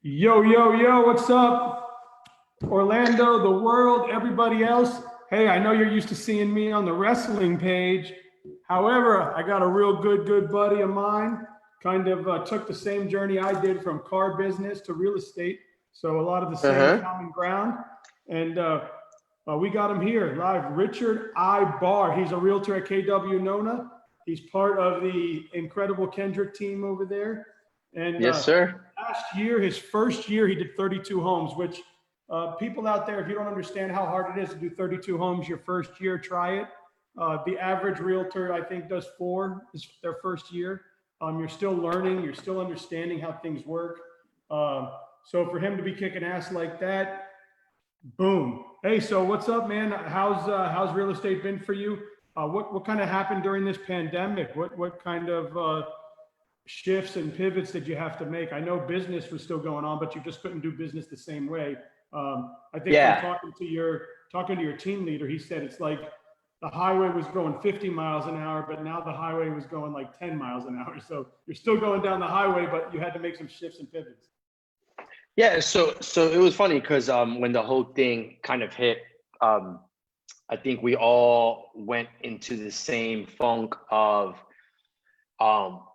Yo, yo, yo, what's up? Orlando, the world, everybody else. Hey, I know you're used to seeing me on the wrestling page. However, I got a real good buddy of mine. Kind of took the same journey I did from car business to real estate. So a lot of the same Uh-huh. common ground. And we got him here live. Richard Aybar. He's a realtor at KW NONA. He's part of the incredible Kendrick team over there. And Yes, sir. last year, his first year, he did 32 homes, which people out there, if you don't understand how hard it is to do 32 homes your first year, try it. The average realtor, I think, does four is their first year. You're still learning, you're still understanding how things work. So for him to be kicking ass like that, boom. Hey, so what's up, man? How's real estate been for you? What kind of happened during this pandemic? What kind of shifts and pivots did you have to make? I know business was still going on, but you just couldn't do business the same way. I think from Yeah. talking to your team leader, he said it's like the highway was going 50 miles an hour, but now the highway was going like 10 miles an hour. So you're still going down the highway, but you had to make some shifts and pivots. Yeah. So it was funny because when the whole thing kind of hit, I think we all went into the same funk of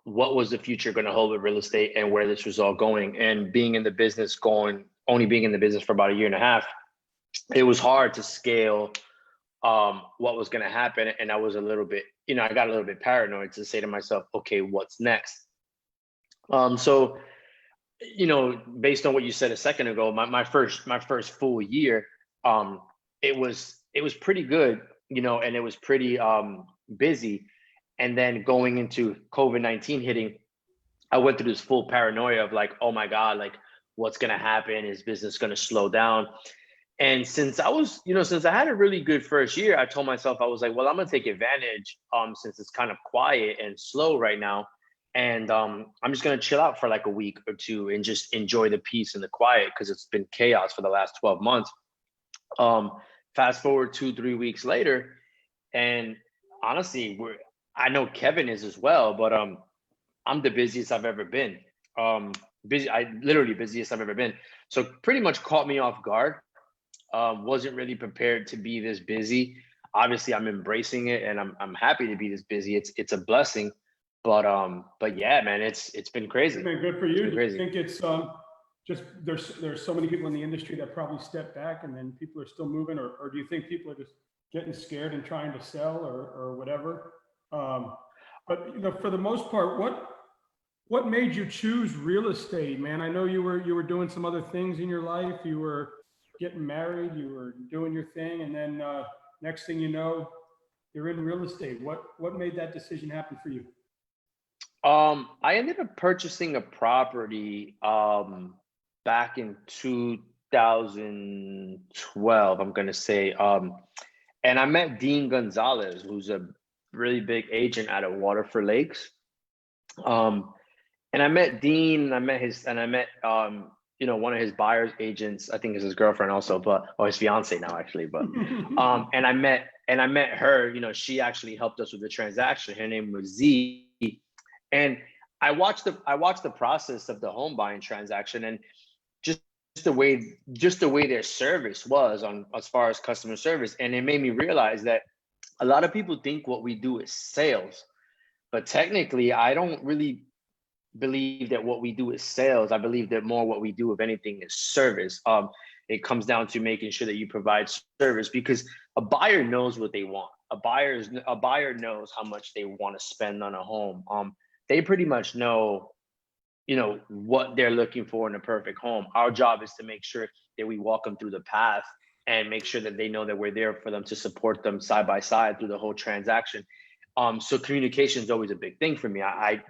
what was the future going to hold with real estate and where this was all going. And being in the business, only being in the business for about a year and a half, it was hard to scale what was going to happen. And I was a little bit, I got a little bit paranoid to say to myself, okay, what's next? So based on what you said a second ago, my first full year, it was pretty good, and it was pretty busy. And then going into COVID-19 hitting, I went through this full paranoia of like, oh my God, like what's gonna happen? Is business gonna slow down? And since I had a really good first year, I told myself, I was like, well, I'm gonna take advantage since it's kind of quiet and slow right now. And I'm just gonna chill out for like a week or two and just enjoy the peace and the quiet because it's been chaos for the last 12 months. Um, Fast forward 2, 3 weeks later, and honestly, I know Kevin is as well, but I'm the busiest I've ever been. I literally busiest I've ever been. So pretty much caught me off guard. Wasn't really prepared to be this busy. Obviously, I'm embracing it, and I'm happy to be this busy. It's a blessing, but yeah, man, it's been crazy. Man, good for It's you. been Do you crazy. think it's just there's so many people in the industry that probably step back and then people are still moving, or do you think people are just getting scared and trying to sell or whatever? Um, but for the most part, what made you choose real estate, man? I know you were doing some other things in your life. You were getting married, you were doing your thing, and then next thing you know, you're in real estate. What made that decision happen for you? I ended up purchasing a property back in 2012, I'm gonna say. And I met Dean Gonzalez, who's a really big agent out of Waterford Lakes. Um, and I met Dean, and I met one of his buyer's agents. I think is his girlfriend also, or his fiance now actually. But and I met her. She actually helped us with the transaction. Her name was Z, and I watched the process of the home buying transaction, and just the way their service was on as far as customer service, and it made me realize that a lot of people think what we do is sales, but technically, I don't really believe that what we do is sales. I believe that more what we do, if anything, is service. It comes down to making sure that you provide service because a buyer knows what they want. A buyer knows how much they want to spend on a home. They pretty much know, what they're looking for in a perfect home. Our job is to make sure that we walk them through the path and make sure that they know that we're there for them to support them side by side through the whole transaction. So communication is always a big thing for me. I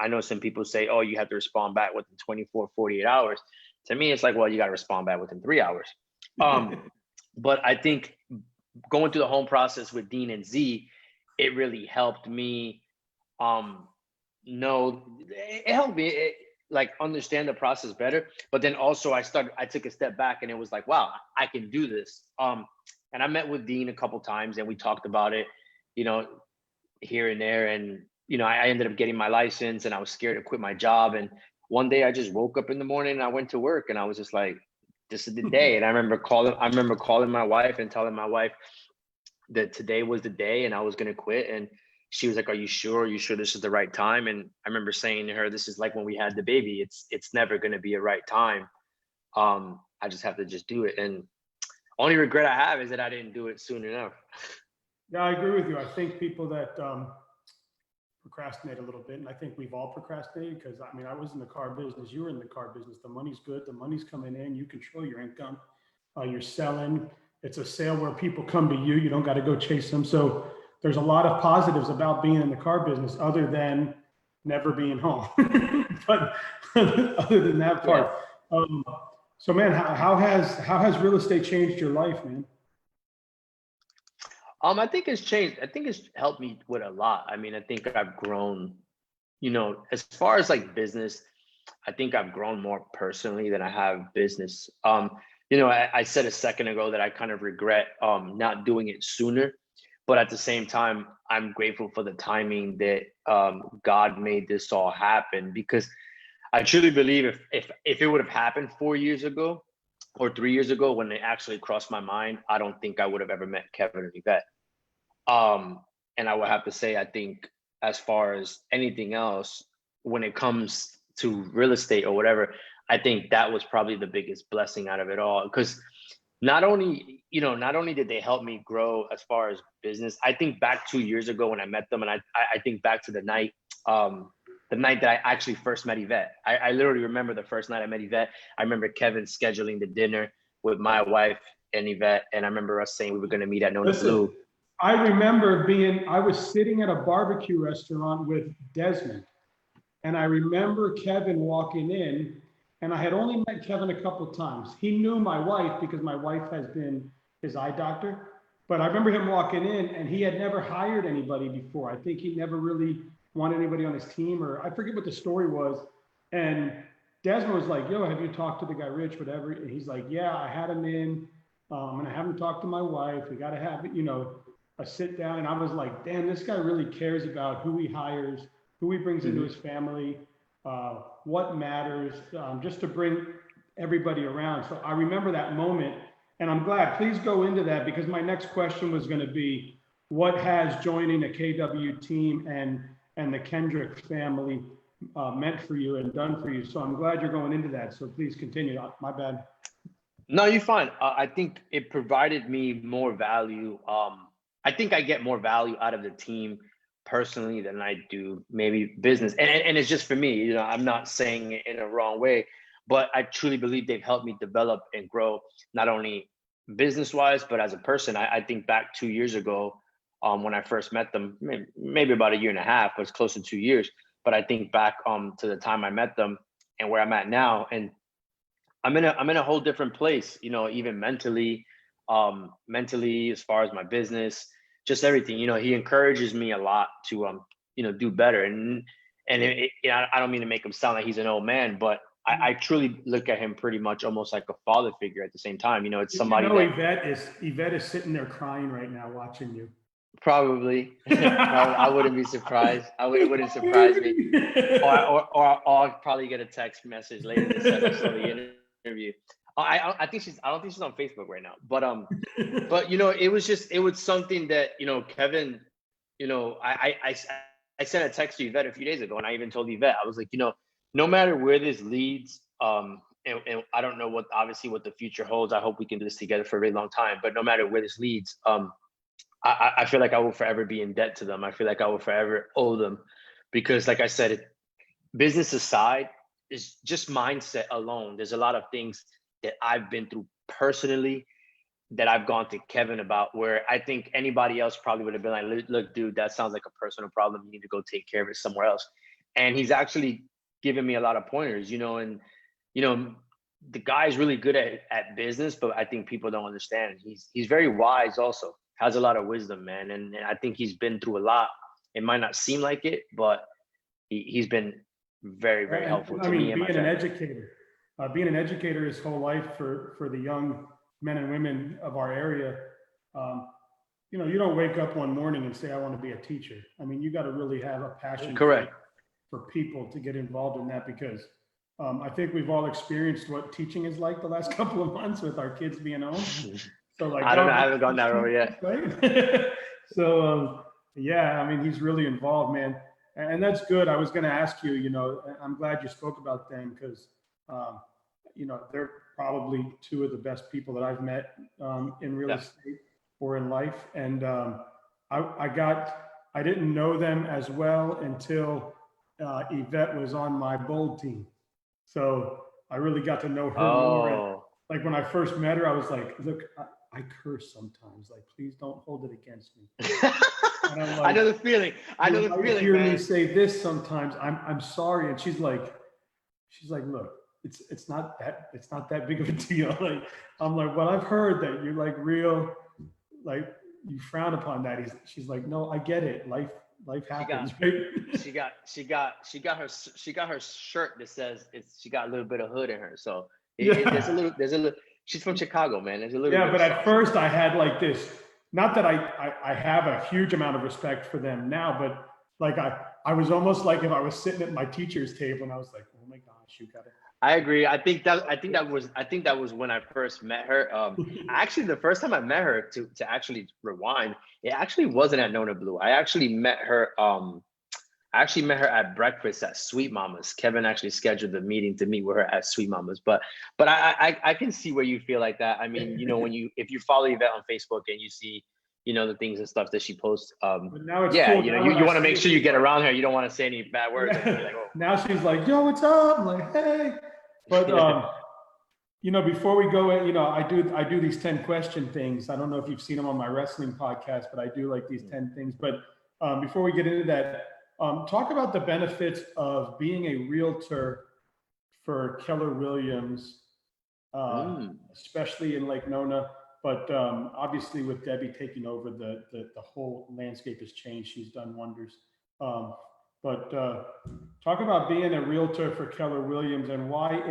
know some people say, oh, you have to respond back within 24, 48 hours. To me, it's like, well, you got to respond back within 3 hours. But I think going through the home process with Dean and Z, it really helped me know, it helped me like understand the process better. But then also I took a step back and it was like, wow, I can do this. And I met with Dean a couple times and we talked about it, you know, here and there. And, I ended up getting my license and I was scared to quit my job. And one day I just woke up in the morning and I went to work and I was just like, this is the day. And I remember calling my wife and telling my wife that today was the day and I was going to quit. And she was like, are you sure? Are you sure this is the right time? And I remember saying to her, this is like when we had the baby. It's never going to be a right time. I just have to just do it. And only regret I have is that I didn't do it soon enough. Yeah, I agree with you. I think people that procrastinate a little bit, and I think we've all procrastinated because I mean, I was in the car business, you were in the car business. The money's good, the money's coming in, you control your income, you're selling. It's a sale where people come to you, you don't got to go chase them. So there's a lot of positives about being in the car business other than never being home. But other than that part, so man, how has real estate changed your life, man? I think it's changed. I think it's helped me with a lot. I mean, I think I've grown, as far as like business, I think I've grown more personally than I have business. I said a second ago that I kind of regret not doing it sooner, but at the same time, I'm grateful for the timing that God made this all happen, because I truly believe if it would have happened 4 years ago or 3 years ago when it actually crossed my mind, I don't think I would have ever met Kevin or Yvette. And I would have to say, I think as far as anything else, when it comes to real estate or whatever, I think that was probably the biggest blessing out of it all. Because not only did they help me grow as far as business, I think back 2 years ago when I met them, and I think back to the night that I actually first met Yvette. I literally remember the first night I met Yvette. I remember Kevin scheduling the dinner with my wife and Yvette, and I remember us saying we were going to meet at NONA Blue. I remember I was sitting at a barbecue restaurant with Desmond, and I remember Kevin walking in, and I had only met Kevin a couple of times. He knew my wife because my wife has been his eye doctor, but I remember him walking in and he had never hired anybody before. I think he never really wanted anybody on his team, or I forget what the story was. And Desmond was like, yo, have you talked to the guy, Rich, whatever? And he's like, yeah, I had him in, and I haven't talked to my wife. We got to have, a sit down. And I was like, damn, this guy really cares about who he hires, who he brings into his family, what matters, just to bring everybody around. So I remember that moment, and I'm glad. Please go into that, because my next question was going to be, what has joining a KW team and the Kendrick family meant for you and done for you? So I'm glad you're going into that. So please continue. My bad. No, you're fine. I think it provided me more value. I think I get more value out of the team personally than I do maybe business. And it's just for me, I'm not saying it in a wrong way, but I truly believe they've helped me develop and grow, not only business wise, but as a person. I think back 2 years ago, when I first met them, maybe about a year and a half, but it's close to 2 years. But I think back to the time I met them and where I'm at now, and I'm in a whole different place, even mentally, as far as my business, just everything. He encourages me a lot to do better. And I don't mean to make him sound like he's an old man, but I truly look at him pretty much almost like a father figure at the same time. It's somebody Yvette is sitting there crying right now watching you. Probably. I wouldn't be surprised. It wouldn't surprise me. Or I'll probably get a text message later that says I saw the interview. I don't think she's on Facebook right now. But it was something that Kevin, I sent a text to Yvette a few days ago, and I even told Yvette, I was like, no matter where this leads, and I don't know what the future holds. I hope we can do this together for a very long time. But no matter where this leads, I feel like I will forever be in debt to them. I feel like I will forever owe them, because like I said, business aside, is just mindset alone. There's a lot of things that I've been through personally that I've gone to Kevin about, where I think anybody else probably would have been like, look, dude, that sounds like a personal problem. You need to go take care of it somewhere else. And he's actually given me a lot of pointers, and the guy's really good at business, but I think people don't understand. He's very wise also. Has a lot of wisdom, man. And I think he's been through a lot. It might not seem like it, but he's been very, very helpful to me and my family. Being an educator his whole life for the young men and women of our area, you don't wake up one morning and say, I want to be a teacher. I mean, you got to really have a passion Correct. for people to get involved in that, because I think we've all experienced what teaching is like the last couple of months with our kids being home. So like, I don't know. I haven't gone that road yet. right? So yeah, I mean, he's really involved, man, and that's good. I was going to ask you, you know, I'm glad you spoke about them because, you know, they're probably two of the best people that I've met in real Yeah. estate or in life, and I didn't know them as well until Yvette was on my bold team, so I really got to know her more. And Oh, like when I first met her, I was like, look, I curse sometimes. Like, please don't hold it against me. And I'm I like, know the feeling. I know you the might feeling, hear me man. say this sometimes. I'm sorry. And she's like, look, it's not that big of a deal. Like, I'm like, well, I've heard that you're like real, like you frown upon that. She's like, no, I get it. Life She got, happens, right? she got her shirt that says she got a little bit of hood in her. So there's a Yeah. little. She's from Chicago, man. There's a little Yeah, bit but of at sauce in first I had like this, not that I have a huge amount of respect for them now, but like I was almost like if I was sitting at my teacher's table and I was like, oh my gosh, you gotta. I agree. I think that was when I first met her. Actually, the first time I met her, to actually rewind, it actually wasn't at Nona Blue. I actually met her. I actually met her at breakfast at Sweet Mama's. Kevin actually scheduled the meeting to meet with her at Sweet Mama's. But I can see where you feel like that. I mean, you know, if you follow Yvette on Facebook and you see, you know, the things and stuff that she posts, But now it's yeah, cool. you know, Now when you I want to see make her, sure you she's get like, around her. You don't want to say any bad words. And be yeah. like, oh. Now she's like, yo, what's up? I'm like, hey. But you know, before we go in, you know, I do these 10 question things. I don't know if you've seen them on my wrestling podcast, but I do like these 10 things. But before we get into that, talk about the benefits of being a realtor for Keller Williams, especially in Lake Nona. But obviously, with Debbie taking over, the whole landscape has changed. She's done wonders. But talk about being a realtor for Keller Williams and why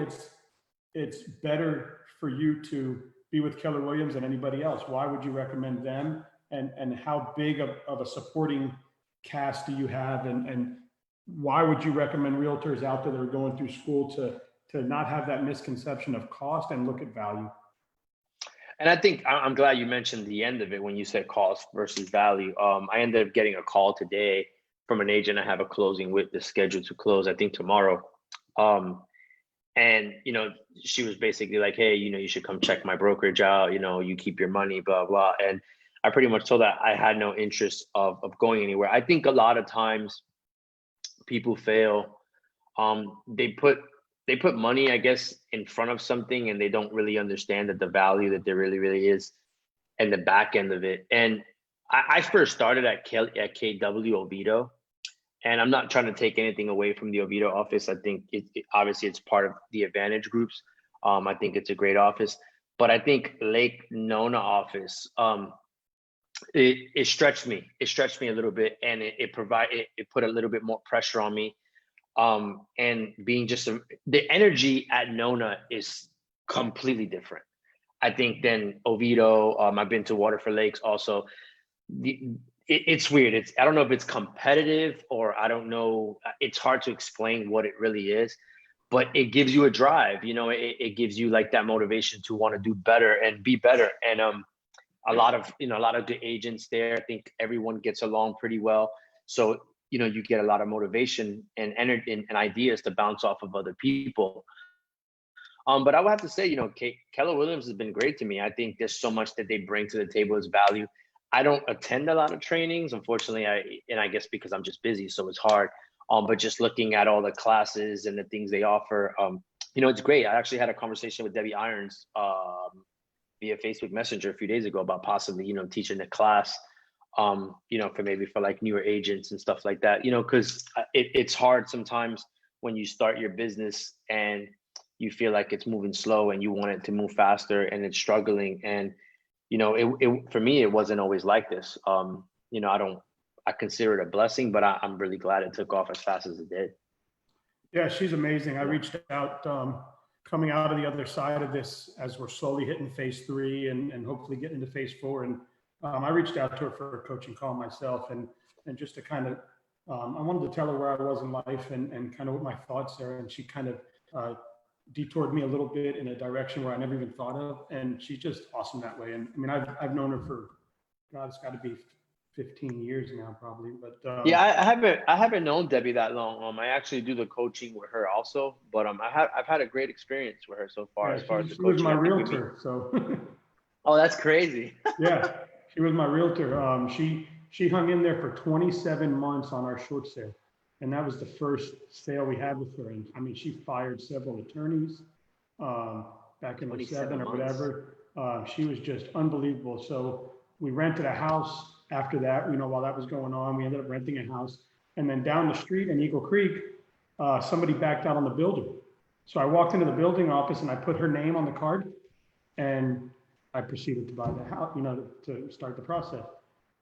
it's better for you to be with Keller Williams than anybody else. Why would you recommend them? And how big of a supporting cast do you have? And why would you recommend realtors out there that are going through school to not have that misconception of cost and look at value? And I think I'm glad you mentioned the end of it when you said cost versus value. I ended up getting a call today from an agent I have a closing with, that's scheduled to close, I think tomorrow. And, you know, she was basically like, hey, you know, you should come check my brokerage out. You know, you keep your money, blah, blah. And I pretty much told her I had no interest of going anywhere. I think a lot of times people fail. They put money, I guess, in front of something, and they don't really understand that the value that there really is and the back end of it. And I first started at KW Oviedo. And I'm not trying to take anything away from the Oviedo office. I think obviously it's part of the Advantage groups. I think it's a great office, but I think Lake Nona office, it stretched me. It stretched me a little bit, and it put a little bit more pressure on me. And being just the energy at Nona is completely different, I think, than Oviedo. I've been to Waterford Lakes also. It's weird. I don't know if it's competitive, or I don't know. It's hard to explain what it really is, but it gives you a drive. You know, it gives you like that motivation to want to do better and be better. And a lot of good agents there. I think everyone gets along pretty well. So, you know, you get a lot of motivation and energy and ideas to bounce off of other people. But I would have to say, you know, Keller Williams has been great to me. I think there's so much that they bring to the table as value. I don't attend a lot of trainings, unfortunately. I guess because I'm just busy, so it's hard. But just looking at all the classes and the things they offer, you know, it's great. I actually had a conversation with Debbie Irons via Facebook Messenger a few days ago about possibly, you know, teaching the class, you know, for like newer agents and stuff like that. You know, because it's hard sometimes when you start your business and you feel like it's moving slow and you want it to move faster and it's struggling. And, you know, for me, it wasn't always like this. You know, I consider it a blessing, but I'm really glad it took off as fast as it did. Yeah, she's amazing. I reached out coming out of the other side of this as we're slowly hitting phase 3 and hopefully getting into phase 4. And I reached out to her for a coaching call myself and just to kind of, I wanted to tell her where I was in life and kind of what my thoughts are. And she kind of detoured me a little bit in a direction where I never even thought of. And she's just awesome that way. And I mean, I've known her for, God, it's got to be 15 years now, probably. But Yeah, I haven't known Debbie that long. I actually do the coaching with her also, but I've had a great experience with her so far. yeah, As far as the she was coaching, my I think realtor. So oh, that's crazy. yeah, she was my realtor. She hung in there for 27 months on our short sale. And that was the first sale we had with her. And I mean, she fired several attorneys back in 27 '07 or months. whatever. She was just unbelievable. So we rented a house after that, you know, while that was going on. We ended up renting a house. And then down the street in Eagle Creek, somebody backed out on the builder. So I walked into the building office and I put her name on the card and I proceeded to buy the house, you know, to start the process.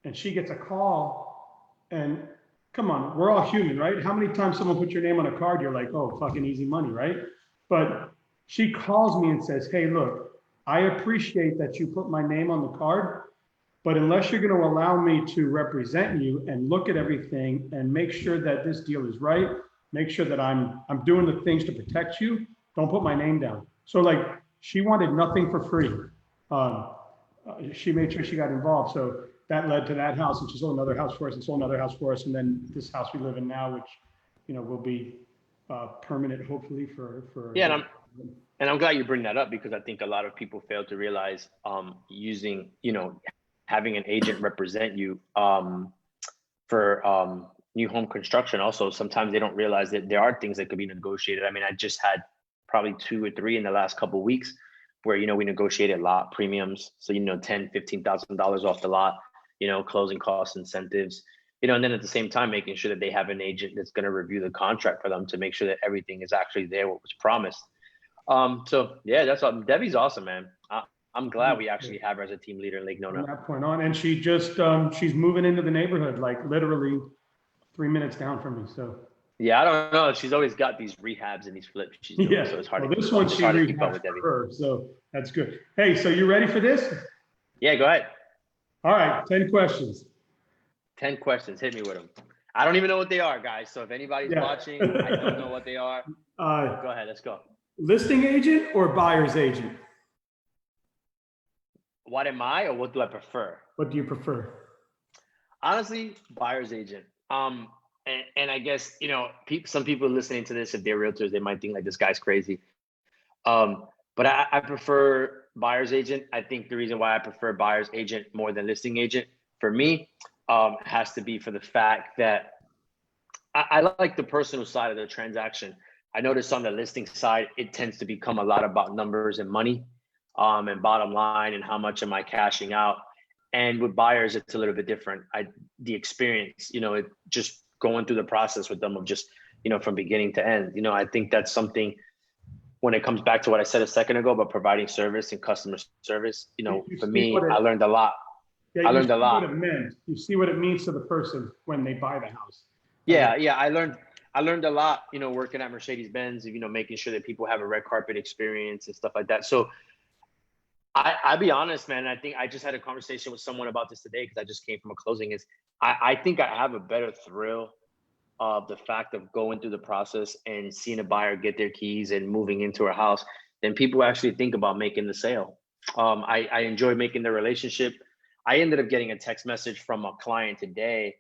And she gets a call and come on, we're all human, right? How many times someone puts your name on a card, you're like, oh, fucking easy money, right? But she calls me and says, hey, look, I appreciate that you put my name on the card, but unless you're going to allow me to represent you and look at everything and make sure that this deal is right, make sure that I'm doing the things to protect you, don't put my name down. So like she wanted nothing for free. She made sure she got involved. So that led to that house, and she sold another house for us and sold another house for us. And then this house we live in now, which, you know, will be permanent, hopefully for. Yeah, and I'm glad you bring that up because I think a lot of people fail to realize using, you know, having an agent represent you for new home construction. Also, sometimes they don't realize that there are things that could be negotiated. I mean, I just had probably 2 or 3 in the last couple of weeks where, you know, we negotiated lot premiums. So, you know, $10,000, $15,000 off the lot, you know, closing costs, incentives, you know, and then at the same time, making sure that they have an agent that's going to review the contract for them to make sure that everything is actually there, what was promised. So yeah, that's all. Debbie's awesome, man. I'm glad we actually have her as a team leader in Lake Nona. From that point on, and she just, she's moving into the neighborhood, like literally 3 minutes down from me, so. Yeah, I don't know. She's always got these rehabs and these flips she's doing, Yeah, so it's hard well, to keep this up. one It's she hard to keep up rehabbed with Debbie. for her, so that's good. Hey, so you ready for this? Yeah, go ahead. All right, 10 questions. 10 questions. Hit me with them. I don't even know what they are, guys. So if anybody's Yeah. watching, I don't know what they are. Go ahead. Let's go. Listing agent or buyer's agent? What am I, or what do I prefer? What do you prefer? Honestly, buyer's agent. And I guess, you know, some people listening to this, if they're realtors, they might think like this guy's crazy. But I prefer buyer's agent. I think the reason why I prefer buyer's agent more than listing agent for me has to be for the fact that I like the personal side of the transaction. I notice on the listing side, it tends to become a lot about numbers and money and bottom line and how much am I cashing out. And with buyers, it's a little bit different. The experience, you know, it just going through the process with them of just, you know, from beginning to end. You know, I think that's something when it comes back to what I said a second ago about providing service and customer service. You know, for me, I learned a lot. Yeah, I learned a lot. What it meant. You see what it means to the person when they buy the house. Yeah, I learned a lot, you know, working at Mercedes-Benz, you know, making sure that people have a red carpet experience and stuff like that. So I'll be honest, man. I think I just had a conversation with someone about this today because I just came from a closing. I think I have a better thrill of the fact of going through the process and seeing a buyer get their keys and moving into a house than people actually think about making the sale. I enjoy making the relationship. I ended up getting a text message from a client today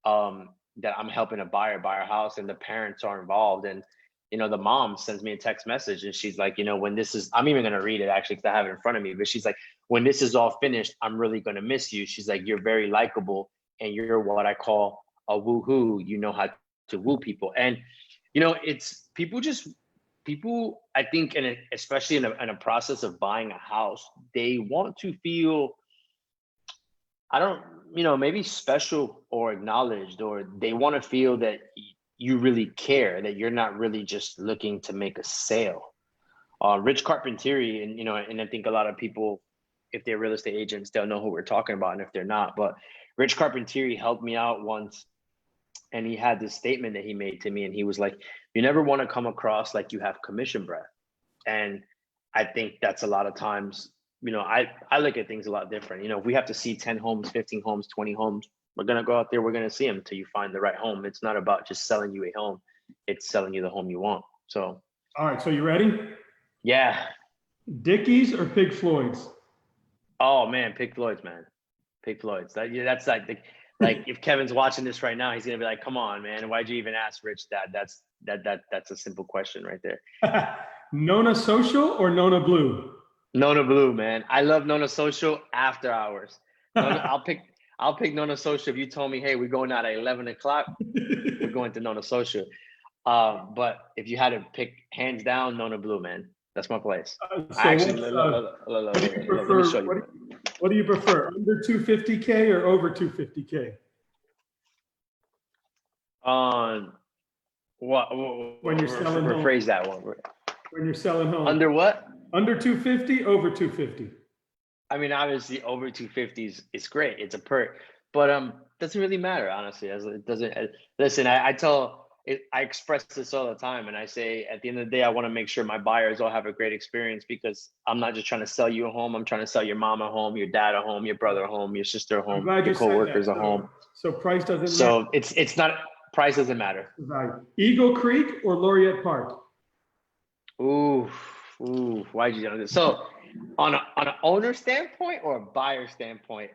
that I'm helping a buyer buy a house, and the parents are involved. And you know, the mom sends me a text message and she's like, you know, when this is, I'm even going to read it actually because I have it in front of me, but she's like, when this is all finished, I'm really going to miss you. She's like, you're very likable and you're what I call a woohoo. You know how to woo people. And, you know, it's people, I think, especially in a process of buying a house, they want to feel, maybe special or acknowledged, or they want to feel that you really care, that you're not really just looking to make a sale. Rich Carpentieri, and I think a lot of people, if they're real estate agents, they'll know who we're talking about, and if they're not, but Rich Carpentieri helped me out once, and he had this statement that he made to me, and he was like, you never want to come across like you have commission breath. And I think that's a lot of times, I look at things a lot different. If we have to see 10 homes, 15 homes, 20 homes, we're going to go out there, we're going to see them until you find the right home. It's not about just selling you a home. It's selling you the home you want. So All right, so you ready? Yeah. Dickies or Pig Floyd's? Oh man, pick Floyd's, man. Pick Floyd's. That's like if Kevin's watching this right now, he's gonna be like, "Come on, man, why'd you even ask Rich that?" That's a simple question right there. Nona Social or Nona Blue? Nona Blue, man. I love Nona Social after hours. I'll pick Nona Social if you told me, "Hey, we're going out at 11 o'clock. We're going to Nona Social." But if you had to pick hands down, Nona Blue, man. That's my place. So Actually, what do you let me show prefer? you. What do you prefer? Under 250K or over 250K? On what? When you're selling home. Rephrase that one. When you're selling home. Under what? Under 250, over 250. I mean, obviously, over 250s is great. It's a perk, but doesn't really matter, honestly. As it doesn't. Listen, I express this all the time, and I say at the end of the day, I want to make sure my buyers all have a great experience, because I'm not just trying to sell you a home. I'm trying to sell your mom a home, your dad a home, your brother a home, your sister a home, your coworkers a home. So price doesn't matter. So it's not, price doesn't matter. Eagle Creek or Laureate Park? Ooh, why'd you do this? So on an owner standpoint or a buyer standpoint,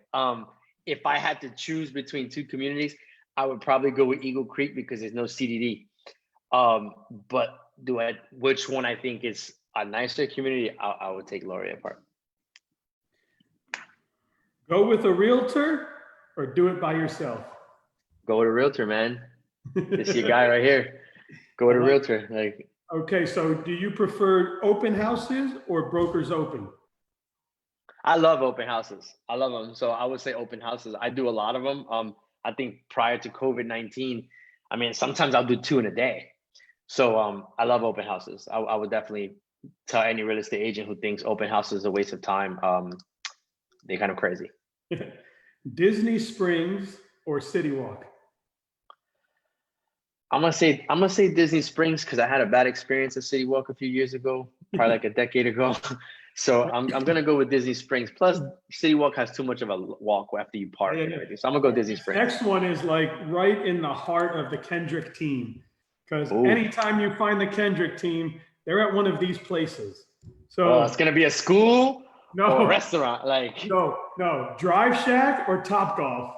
if I had to choose between two communities, I would probably go with Eagle Creek because there's no CDD. But which one I think is a nicer community? I would take Laureate Park. Go with a realtor or do it by yourself? Go with a realtor, man. This is your guy right here. Go with a realtor. Like. Okay, so do you prefer open houses or brokers open? I love open houses. I love them. So I would say open houses. I do a lot of them. I think prior to COVID-19, I mean, sometimes I'll do 2 in a day. So I love open houses. I would definitely tell any real estate agent who thinks open houses is a waste of time. They're kind of crazy. Disney Springs or City Walk? I'm gonna say Disney Springs because I had a bad experience at City Walk a few years ago, probably like a decade ago. So I'm gonna go with Disney Springs. Plus, City Walk has too much of a walk after you park and everything. So I'm gonna go Disney Springs. Next one is like right in the heart of the Kendrick team, because anytime you find the Kendrick team, they're at one of these places. So it's gonna be a school or a restaurant, like no, Drive Shack or Top Golf.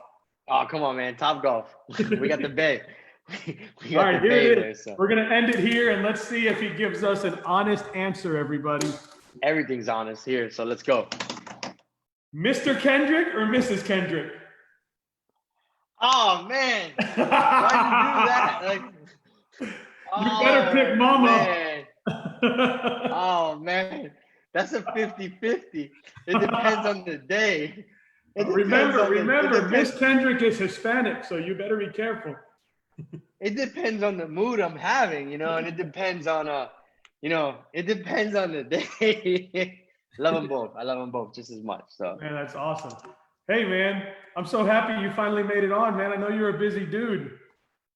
Oh, come on, man, Top Golf. We got the bay. All right, here it is. We're gonna end it here, and let's see if he gives us an honest answer, everybody. Everything's honest here, so let's go. Mr. Kendrick or Mrs. Kendrick? Oh man, why'd you do that? Like, you better pick Mama. Man. Oh man, that's a 50-50. It depends on the day. Remember, Miss Kendrick is Hispanic, so you better be careful. It depends on the mood I'm having, and it depends on it depends on the day. Love them both. I love them both just as much. So man, that's awesome. Hey man, I'm so happy you finally made it on, man. I know you're a busy dude,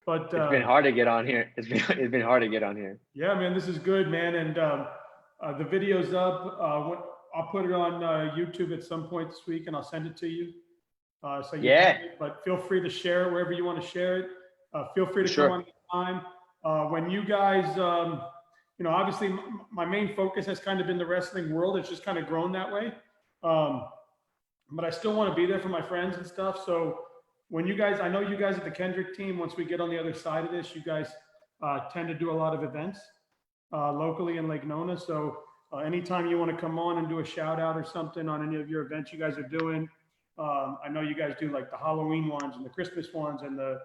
but it's been hard to get on here. It's been hard to get on here. Yeah, man, this is good, man. And the video's up. I'll put it on YouTube at some point this week, and I'll send it to you. So but feel free to share it wherever you want to share it. Feel free to come on time. When you guys, obviously my main focus has kind of been the wrestling world. It's just kind of grown that way. But I still want to be there for my friends and stuff. So when you guys, I know you guys at the Kendrick team, once we get on the other side of this, you guys tend to do a lot of events locally in Lake Nona. So anytime you want to come on and do a shout out or something on any of your events you guys are doing, I know you guys do like the Halloween ones and the Christmas ones and the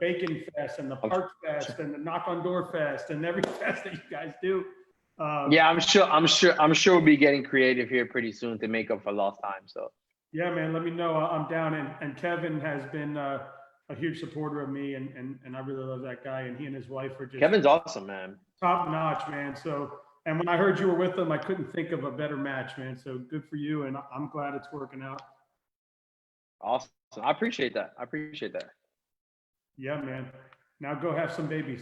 Bacon Fest and the Park Fest and the Knock on Door Fest and every fest that you guys do. Yeah, I'm sure we'll be getting creative here pretty soon to make up for lost time. So yeah, man, let me know. I'm down. And Kevin has been a huge supporter of me, and I really love that guy. And he and his wife are just Kevin's awesome, man. Top notch, man. So, and when I heard you were with them, I couldn't think of a better match, man. So good for you, and I'm glad it's working out. Awesome. I appreciate that. Yeah, man. Now go have some babies.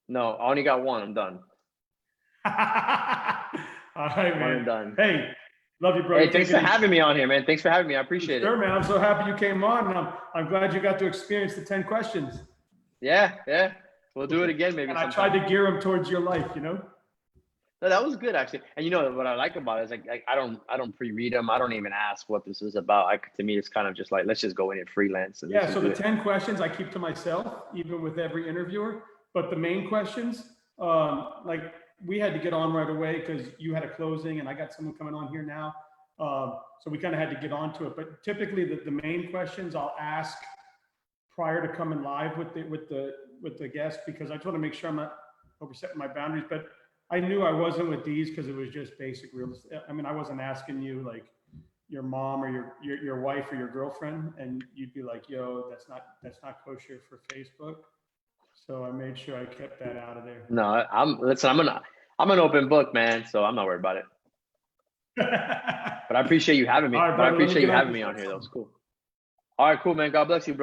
No, I only got one. I'm done. All right, man. I'm done. Hey, love you, bro. Hey, thanks for having me on here, man. Thanks for having me. I appreciate it. Sure, man. I'm so happy you came on, and I'm glad you got to experience the 10 questions. Yeah. We'll do it again maybe And I sometime. tried to gear them towards your life, you know? No, that was good actually. And you know what I like about it is like I don't pre-read them. I don't even ask what this is about. To me, it's kind of just like let's just go in and freelance. And Yeah. So the 10 questions I keep to myself, even with every interviewer. But the main questions, like we had to get on right away because you had a closing, and I got someone coming on here now. So we kind of had to get onto it. But typically, the main questions I'll ask prior to coming live with the guest, because I just want to make sure I'm not overstepping my boundaries. But I knew I wasn't with these because it was just basic real estate. I mean, I wasn't asking you like your mom or your wife or your girlfriend, and you'd be like, "Yo, that's not kosher for Facebook." So I made sure I kept that out of there. No, I'm an open book, man. So I'm not worried about it. But I appreciate you having me. All right, But I brother, let me appreciate you get on having this me on next here. That one. was cool. All right, cool, man. God bless you, bro.